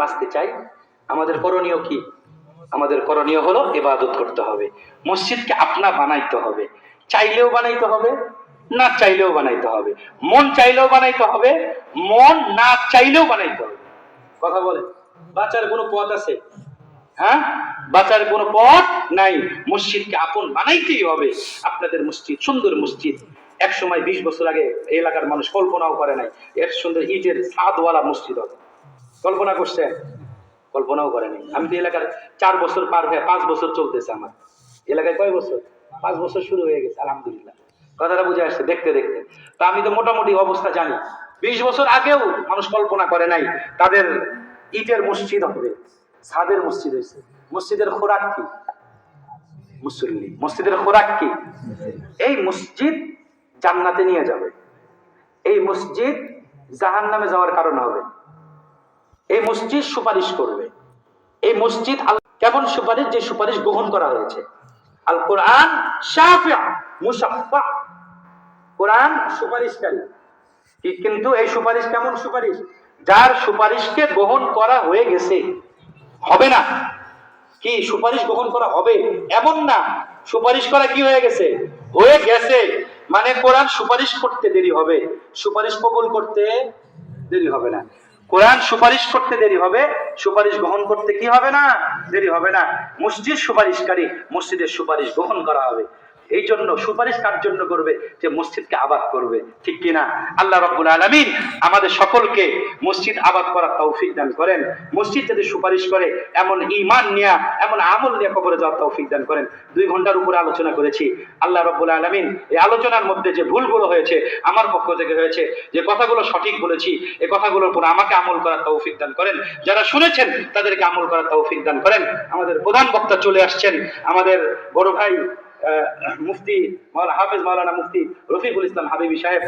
বাঁচতে চাই, আমাদের করণীয় কি? আমাদের করণীয় হলো ইবাদত করতে হবে, মসজিদকে আপনা বানাইতে হবে, চাইলেও বানাইতে হবে, না চাইলেও বানাইতে হবে, মন চাইলেও বানাইতে হবে, মন না চাইলেও বানাইতে হবে। কথা বলে বাঁচার কোনো পথ আছে? হ্যাঁ, বাঁচার কোনো পথ নাই। মসজিদকে আপন বানাইতেই হবে। আপনাদের মসজিদ সুন্দর মসজিদ, এক সময় 20 বছর আগে এই এলাকার মানুষ কল্পনাও করে নাই এর সুন্দর ইটের ছাদওয়ালা মসজিদ হবে। কল্পনা করছেন? কল্পনাও করে নাই। আমি তো এলাকার 4 বছর পার হয়ে 5 বছর চলতেছে আমার এলাকায়। কয় বছর? 5 বছর শুরু হয়ে গেছে, আলহামদুলিল্লাহ। কথাটা বুঝে আসছে দেখতে দেখতে। তা আমি তো মোটামুটি অবস্থা জানি। 20 বছর আগেও মানুষ কল্পনা করে নাই তাদের ইটের মসজিদ হবে, ছাদের মসজিদ হয়েছে। মসজিদের খোরাক কি? মুসল্লি। মসজিদের খোরাক কি? এই মসজিদ জান্নাতে নিয়ে যাবে, এই মসজিদ জাহান্নামে যাওয়ার কারণ হবে, এই মসজিদ সুপারিশ করবে। এই মসজিদ কেমন সুপারিশ? যে সুপারিশ গ্রহণ করা হয়েছে। আল কোরআন শাফিউ মুশাফফা, কোরআন সুপারিশকারী। কিন্তু এই সুপারিশ কেমন সুপারিশ? যার সুপারিশকে গ্রহণ করা হয়ে গেছে। হবে না কি সুপারিশ গ্রহণ করা হবে এমন না, সুপারিশ করা কি হয়ে গেছে? হয়ে গেছে। মানে কোরআন সুপারিশ করতে দেরি হবে, সুপারিশ কবুল করতে দেরি হবে না। কোরআন সুপারিশ করতে দেরি হবে, সুপারিশ গ্রহণ করতে কি হবে না? দেরি হবে না। মসজিদ সুপারিশকারী, মসজিদের সুপারিশ গ্রহণ করা হবে। এই জন্য সুপারিশ কার জন্য করবে? যে মসজিদকে আবাদ করবে, ঠিক কিনা? আল্লাহ রাব্বুল আলামিন আমাদের সকলকে মসজিদ আবাদ করার তৌফিক দান করেন। মসজিদ যদি সুপারিশ করে এমন ঈমান নিয়ে, এমন আমল নিয়ে কবরে যাওয়ার তৌফিক দান করেন। 2 ঘন্টার উপরে আলোচনা করেছি। আল্লাহ রাব্বুল আলামিন এই আলোচনার মধ্যে যে ভুলগুলো হয়েছে আমার পক্ষ থেকে হয়েছে, যে কথাগুলো সঠিক বলেছি, এই কথাগুলোর উপর আমাকে আমল করার তৌফিক দান করেন। যারা শুনেছেন তাদেরকে আমল করার তৌফিক দান করেন। আমাদের প্রধান বক্তা চলে আসছেন, আমাদের বড় ভাই মুফতি হাফেজ মাওলানা মুফতি রফিকুল ইসলাম হাবিবি সাহেব।